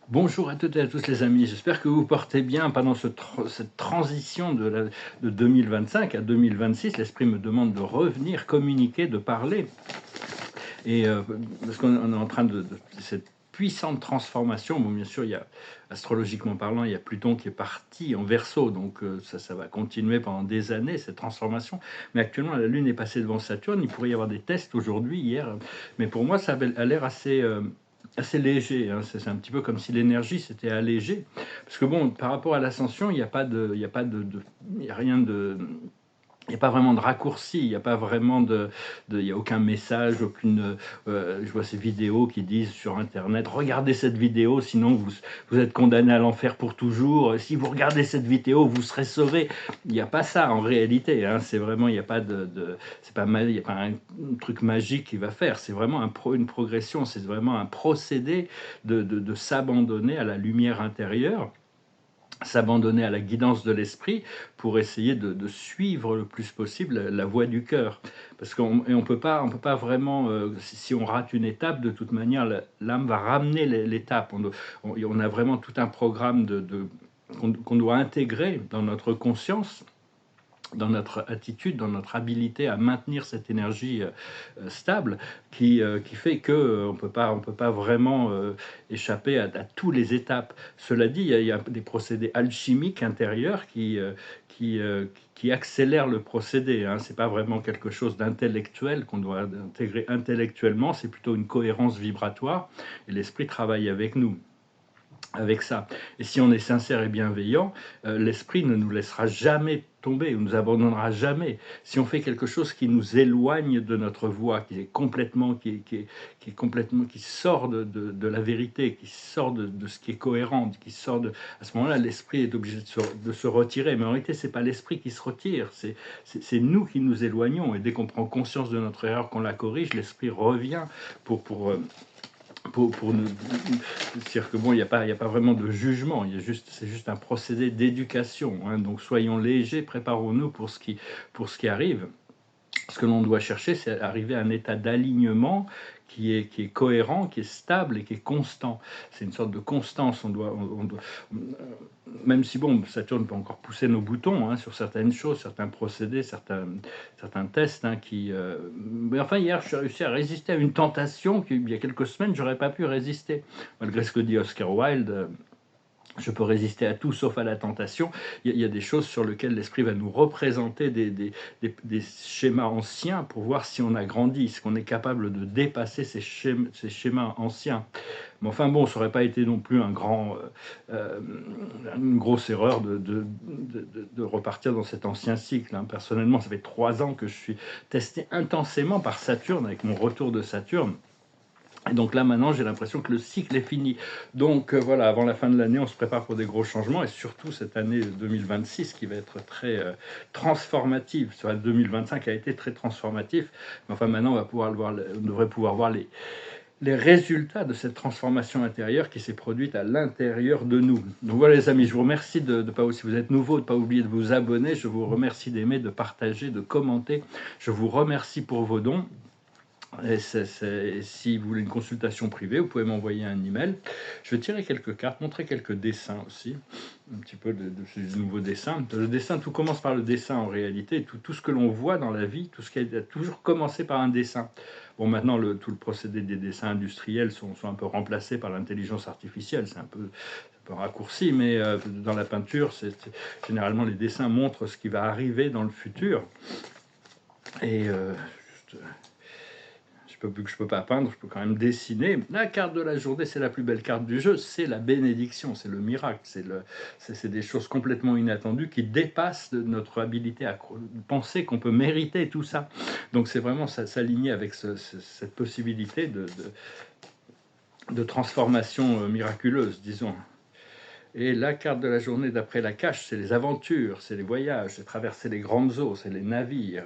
Bonjour à toutes et à tous les amis, j'espère que vous vous portez bien pendant cette transition de 2025 à 2026. L'esprit me demande de revenir communiquer, de parler, et parce qu'on est en train de cette puissante transformation. Bon, bien sûr, astrologiquement parlant, il y a Pluton qui est parti en Verseau, donc ça va continuer pendant des années, cette transformation. Mais actuellement, la Lune est passée devant Saturne. Il pourrait y avoir des tests aujourd'hui, hier, mais pour moi, ça a l'air assez léger, hein. C'est un petit peu comme si l'énergie s'était allégée, parce que bon, par rapport à l'ascension, il y a rien de, il n'y a pas vraiment de raccourci, il n'y a pas vraiment il y a aucun message, aucune. Je vois ces vidéos qui disent sur Internet, regardez cette vidéo, sinon vous êtes condamné à l'enfer pour toujours. Si vous regardez cette vidéo, vous serez sauvé. Il n'y a pas ça en réalité, hein. C'est vraiment, il n'y a pas c'est pas il y a pas un truc magique qui va faire. C'est vraiment une progression. C'est vraiment un procédé de s'abandonner à la lumière intérieure, s'abandonner à la guidance de l'esprit pour essayer de suivre le plus possible la voie du cœur. Parce qu'on ne peut pas vraiment, si on rate une étape, de toute manière, l'âme va ramener l'étape. On a vraiment tout un programme qu'on doit intégrer dans notre conscience, dans notre attitude, dans notre habilité à maintenir cette énergie stable, qui fait que on peut pas vraiment échapper à toutes les étapes. Cela dit, il y a des procédés alchimiques intérieurs qui, euh, qui accélèrent le procédé, hein. C'est pas vraiment quelque chose d'intellectuel qu'on doit intégrer intellectuellement, c'est plutôt une cohérence vibratoire, et l'esprit travaille avec nous avec ça. Et si on est sincère et bienveillant, l'esprit ne nous laissera jamais tomber, ne nous abandonnera jamais. Si on fait quelque chose qui nous éloigne de notre voie, qui est complètement, qui sort de la vérité, qui sort de ce qui est cohérent, à ce moment-là, l'esprit est obligé de se retirer. Mais en réalité, c'est pas l'esprit qui se retire, c'est nous qui nous éloignons. Et dès qu'on prend conscience de notre erreur, qu'on la corrige, l'esprit revient pour pour nous dire que bon, il y a pas vraiment de jugement, c'est juste un procédé d'éducation, hein. Donc soyons légers, préparons-nous pour ce qui arrive. Ce que l'on doit chercher, c'est arriver à un état d'alignement qui est cohérent, qui est stable et qui est constant. C'est une sorte de constance. Même si bon, Saturne peut encore pousser nos boutons, hein, sur certaines choses, certains procédés, certains tests, hein, mais enfin, hier, je suis réussi à résister à une tentation qu'il y a quelques semaines, j'aurais pas pu résister. Malgré ce que dit Oscar Wilde, je peux résister à tout sauf à la tentation. Il y a des choses sur lesquelles l'esprit va nous représenter des schémas anciens pour voir si on a grandi, si on est capable de dépasser ces schémas anciens. Mais enfin bon, ça n'aurait pas été non plus une grosse erreur de repartir dans cet ancien cycle, hein. Personnellement, ça fait 3 ans que je suis testé intensément par Saturne, avec mon retour de Saturne. Et donc là, maintenant, j'ai l'impression que le cycle est fini. Donc voilà, avant la fin de l'année, on se prépare pour des gros changements, et surtout cette année 2026 qui va être très transformative. Sur la 2025 a été très transformatif, mais enfin maintenant, on devrait pouvoir voir les résultats de cette transformation intérieure qui s'est produite à l'intérieur de nous. Donc voilà les amis, je vous remercie de pas, si vous êtes nouveau, de ne pas oublier de vous abonner, je vous remercie d'aimer, de partager, de commenter, je vous remercie pour vos dons. Et si vous voulez une consultation privée, vous pouvez m'envoyer un email. Je vais tirer quelques cartes, montrer quelques dessins aussi, un petit peu de ces nouveaux dessins. Le dessin, tout commence par le dessin en réalité. Tout ce que l'on voit dans la vie, tout ce qui a toujours commencé par un dessin. Bon, maintenant, tout le procédé des dessins industriels sont un peu remplacés par l'intelligence artificielle. C'est un peu raccourci, mais dans la peinture, généralement les dessins montrent ce qui va arriver dans le futur. Et je peux pas peindre, je peux quand même dessiner. La carte de la journée, c'est la plus belle carte du jeu, c'est la bénédiction, c'est le miracle, c'est des choses complètement inattendues qui dépassent notre habilité à penser qu'on peut mériter tout ça. Donc c'est vraiment s'aligner avec cette possibilité de transformation miraculeuse, disons. Et la carte de la journée d'après la cache, c'est les aventures, c'est les voyages, c'est traverser les grandes eaux, c'est les navires.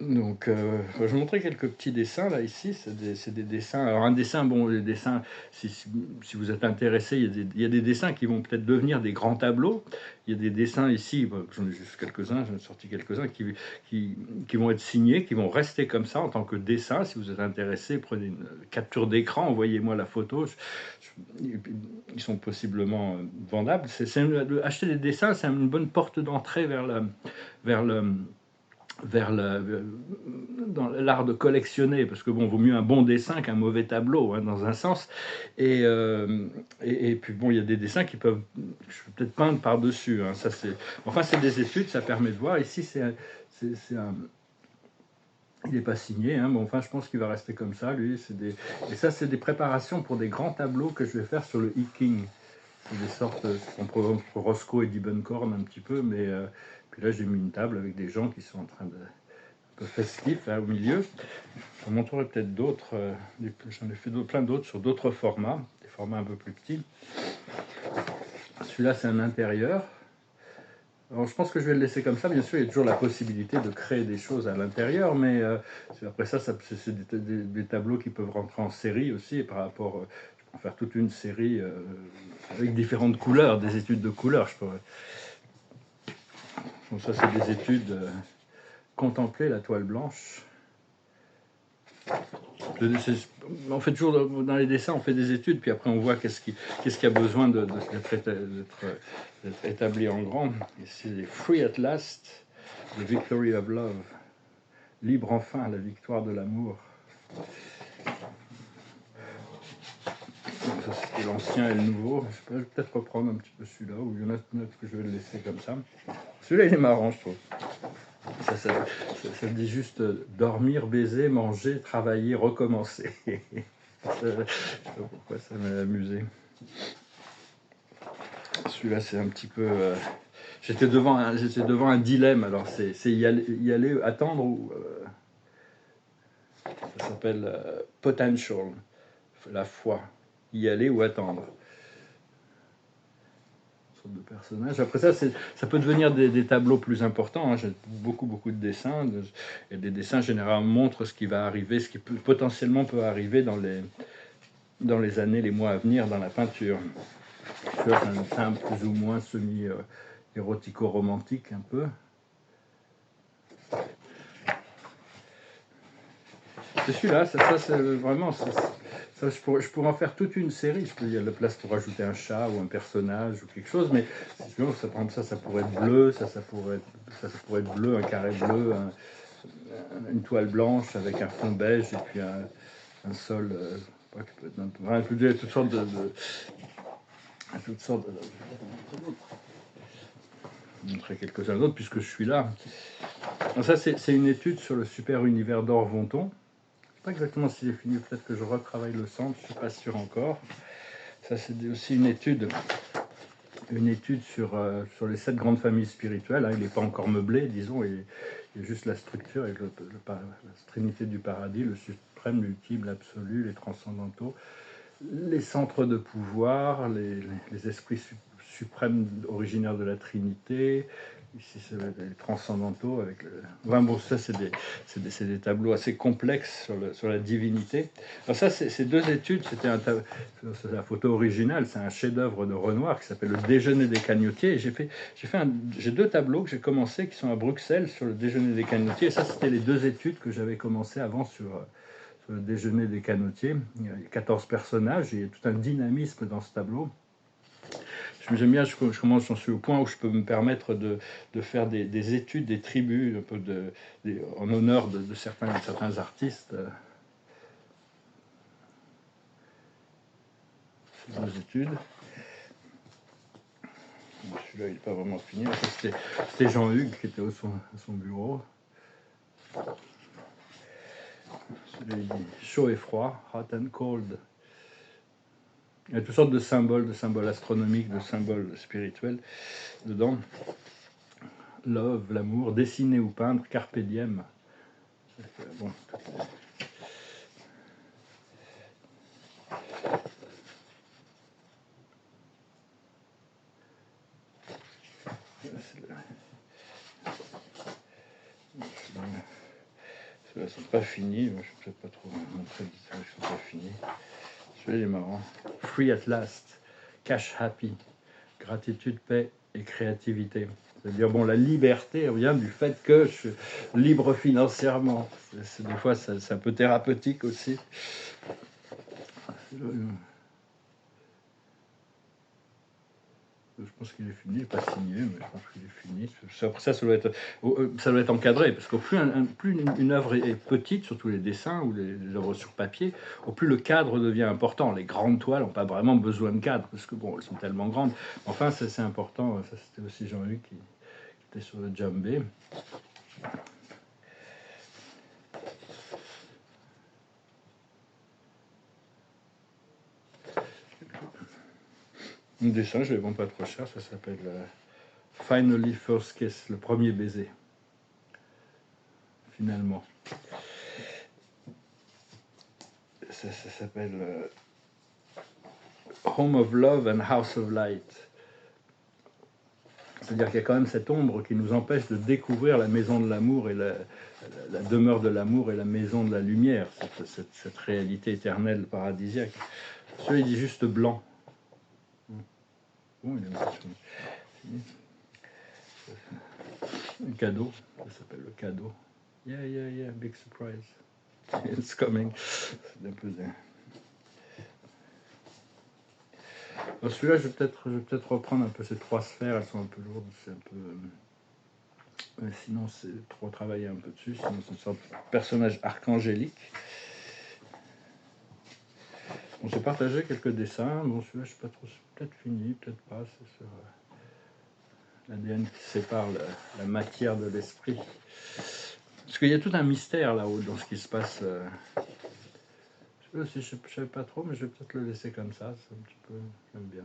Donc, je vais montrer quelques petits dessins là ici. C'est des dessins. Alors un dessin, bon, les dessins, si vous êtes intéressé, il y a des dessins qui vont peut-être devenir des grands tableaux. Il y a des dessins ici, j'en ai juste quelques-uns, j'en ai sorti quelques-uns qui vont être signés, qui vont rester comme ça en tant que dessin. Si vous êtes intéressé, prenez une capture d'écran, envoyez-moi la photo. Ils sont possiblement vendables. Acheter des dessins, c'est une bonne porte d'entrée vers le dans l'art de collectionner, parce que bon, vaut mieux un bon dessin qu'un mauvais tableau, hein, dans un sens. Et puis bon, il y a des dessins qui peuvent, je peux peut-être peindre par-dessus. Hein, ça c'est, enfin c'est des études, ça permet de voir. Ici c'est un, il n'est pas signé, hein, mais enfin je pense qu'il va rester comme ça, lui. Et ça c'est des préparations pour des grands tableaux que je vais faire sur le hiking. C'est des sortes, on prend Roscoe et Diebenkorn un petit peu, mais puis là j'ai mis une table avec des gens qui sont en train de peu festif hein, au milieu. Je vous montrerai peut-être d'autres. J'en ai fait plein d'autres sur d'autres formats, des formats un peu plus petits. Celui-là, c'est un intérieur. Alors, je pense que je vais le laisser comme ça. Bien sûr, il y a toujours la possibilité de créer des choses à l'intérieur, mais après ça, c'est des tableaux qui peuvent rentrer en série aussi. Et par rapport, je peux en faire toute une série avec différentes couleurs, des études de couleurs. Donc ça, c'est des études contempler la toile blanche. On fait toujours dans les dessins, on fait des études, puis après on voit qu'est-ce qui a besoin d'être établi en grand. Ici, les Free at Last, The Victory of Love, libre enfin, la victoire de l'amour. Ça c'était l'ancien et le nouveau. Je vais peut-être reprendre un petit peu celui-là, ou il y en a peut-être que je vais le laisser comme ça. Celui-là il est marrant, je trouve. Ça dit juste dormir, baiser, manger, travailler, recommencer. Je sais pas pourquoi ça m'a amusé. Celui-là, c'est un petit peu. J'étais devant un dilemme. Alors, c'est y aller, attendre ou. Ça s'appelle potential, la foi. Y aller ou attendre. De personnages. Après ça, ça peut devenir des tableaux plus importants. Hein. J'ai beaucoup de dessins. Et des dessins généralement montrent ce qui va arriver, ce qui potentiellement peut arriver dans les années, les mois à venir dans la peinture. C'est un dessin plus ou moins semi-érotico-romantique un peu. C'est celui-là, ça c'est vraiment. Ça, je pourrais en faire toute une série. Il y a la place pour ajouter un chat ou un personnage ou quelque chose, mais sinon, par exemple, ça pourrait être bleu, ça pourrait être bleu, un carré bleu, une toile blanche avec un fond beige et puis un sol. Toutes sortes de toutes sortes de. Je vais montrer quelques-uns d'autres puisque je suis là. Donc ça, c'est une étude sur le super univers d'Orvonton. Pas exactement si j'ai fini, peut-être que je retravaille le centre, je ne suis pas sûr encore. Ça, c'est aussi une étude sur les 7 grandes familles spirituelles. Hein. Il n'est pas encore meublé, disons, il y a juste la structure avec la trinité du paradis, le suprême, l'ultime, l'absolu, les transcendantaux, les centres de pouvoir, les esprits suprêmes originaires de la Trinité. Ici, c'est les transcendantaux. Enfin, bon, ça, c'est des tableaux assez complexes sur la divinité. Alors ça, ces deux études, c'est la photo originale, c'est un chef-d'œuvre de Renoir qui s'appelle Le Déjeuner des Cagnotiers. J'ai 2 tableaux que j'ai commencé qui sont à Bruxelles sur le Déjeuner des Cagnotiers. Et ça, c'était les 2 études que j'avais commencé avant sur le Déjeuner des Canotiers. Il y a 14 personnages et il y a tout un dynamisme dans ce tableau. J'aime bien, j'en suis au point où je peux me permettre de faire des études, des tribus, un peu en honneur de certains artistes. Ces 2 études. Celui-là, il n'est pas vraiment fini. C'était Jean-Hugues qui était à son bureau. Celui-là, il dit chaud et froid, hot and cold. Il y a toutes sortes de symboles astronomiques, de symboles spirituels dedans. Love, l'amour, dessiner ou peindre, carpe diem. Bon. Ceux-là sont pas finis. Je ne vais peut-être pas trop montrer ils ne sont pas finis. Celui-là, il est marrant. Free at last. Cash happy. Gratitude, paix et créativité. C'est-à-dire, bon, la liberté vient du fait que je suis libre financièrement. Des fois, c'est un peu thérapeutique aussi. Je pense qu'il est fini, il n'est pas signé, mais je pense qu'il est fini. Après ça doit être encadré, parce qu'au plus une œuvre est petite, surtout les dessins ou les œuvres sur papier, au plus le cadre devient important. Les grandes toiles n'ont pas vraiment besoin de cadre, parce que bon, elles sont tellement grandes. Enfin, c'est important. Ça, c'était aussi Jean-Luc qui était sur le Djambé. Un dessin, je ne les vends pas trop cher, ça s'appelle Finally First Kiss, le premier baiser. Finalement. Ça s'appelle Home of Love and House of Light. C'est-à-dire qu'il y a quand même cette ombre qui nous empêche de découvrir la maison de l'amour et la demeure de l'amour et la maison de la lumière, cette réalité éternelle paradisiaque. Celui-là, il dit juste blanc. Bon, il est un cadeau, ça s'appelle le cadeau. Yeah, big surprise. It's coming. C'est un peu... Celui-là, je vais peut-être reprendre un peu ces trois sphères, elles sont un peu lourdes, c'est un peu... sinon, c'est trop travailler un peu dessus, sinon c'est une sorte de personnage archangélique. On s'est partagé quelques dessins, bon celui-là, je ne sais pas trop, c'est peut-être fini, peut-être pas, c'est sur l'ADN qui sépare la matière de l'esprit. Parce qu'il y a tout un mystère là-haut dans ce qui se passe. Je ne savais pas trop, mais je vais peut-être le laisser comme ça, c'est un petit peu, j'aime bien.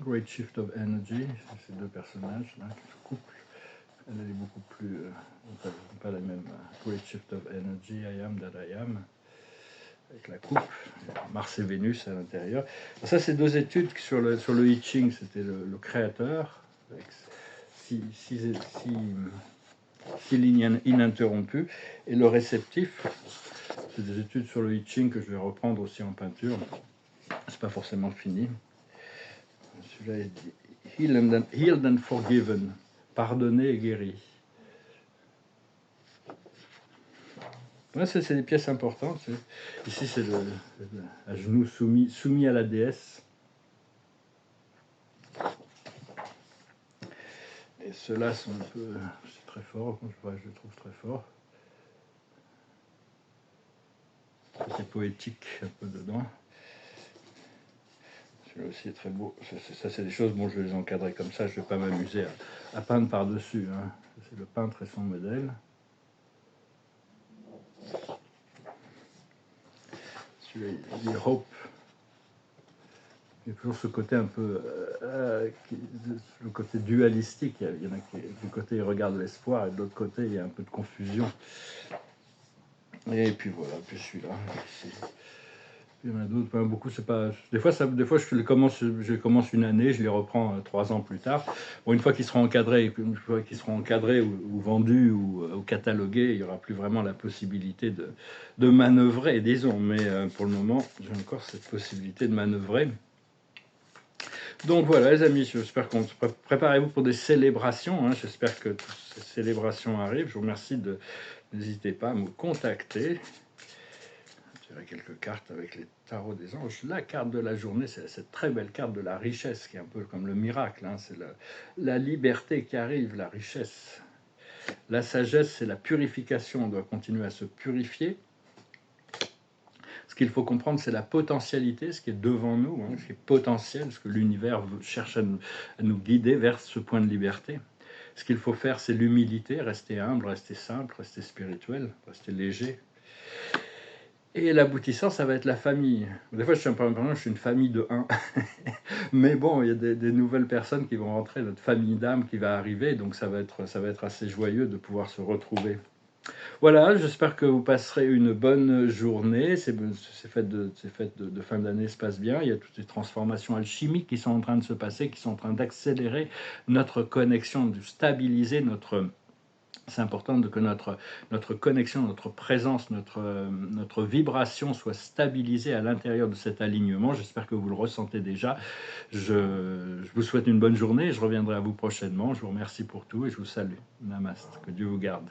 Great Shift of Energy, ces deux personnages là qui se couplent. Elle est beaucoup plus, pas la même. Great Shift of Energy, I am that I am, avec la coupe, Mars et Vénus à l'intérieur. Ça, c'est deux études sur le I Ching. C'était le créateur, avec six lignes ininterrompues, et le réceptif. C'est des études sur le I Ching que je vais reprendre aussi en peinture. C'est pas forcément fini. Celui-là est dit Healed and Forgiven, pardonné et guéri. Ouais, c'est des pièces importantes. Ici, c'est à genoux soumis à la déesse. Et ceux-là sont un peu... C'est très fort, je le trouve très fort. C'est poétique un peu dedans. Celui-là aussi est très beau. Ça c'est des choses, bon, je vais les encadrer comme ça, je ne vais pas m'amuser à peindre par-dessus. Hein. C'est le peintre et son modèle. Celui-là, il dit Hope. Il y a toujours ce côté un peu, le côté dualistique. Il y en a qui, du côté, ils regardent l'espoir, et de l'autre côté, il y a un peu de confusion. Et puis voilà, puis celui-là. Il y en a d'autres, pas beaucoup. C'est pas. Des fois, je commence une année, je les reprends 3 ans plus tard. Bon, une fois qu'ils seront encadrés, ou vendus ou catalogués, il n'y aura plus vraiment la possibilité de manœuvrer, disons. Mais pour le moment, j'ai encore cette possibilité de manœuvrer. Donc voilà les amis, j'espère qu'on préparez-vous pour des célébrations, hein. J'espère que toutes ces célébrations arrivent. Je vous remercie n'hésitez pas à me contacter. Je dirais quelques cartes avec les tarots des anges. La carte de la journée, c'est cette très belle carte de la richesse qui est un peu comme le miracle, hein. C'est la liberté qui arrive, la richesse. La sagesse, c'est la purification, on doit continuer à se purifier. Ce qu'il faut comprendre, c'est la potentialité, ce qui est devant nous, hein, ce qui est potentiel, ce que l'univers cherche à nous guider vers ce point de liberté. Ce qu'il faut faire, c'est l'humilité, rester humble, rester simple, rester spirituel, rester léger. Et l'aboutissant, ça va être la famille. Des fois, je suis une famille de 1. Mais bon, il y a des nouvelles personnes qui vont rentrer, notre famille d'âme qui va arriver, donc ça va être assez joyeux de pouvoir se retrouver. Voilà, j'espère que vous passerez une bonne journée. Ces fêtes de fin d'année se passent bien. Il y a toutes ces transformations alchimiques qui sont en train de se passer, qui sont en train d'accélérer notre connexion, de stabiliser notre... C'est important que notre connexion, notre présence, notre vibration soit stabilisée à l'intérieur de cet alignement. J'espère que vous le ressentez déjà. Je vous souhaite une bonne journée. Je reviendrai à vous prochainement. Je vous remercie pour tout et je vous salue. Namaste. Que Dieu vous garde.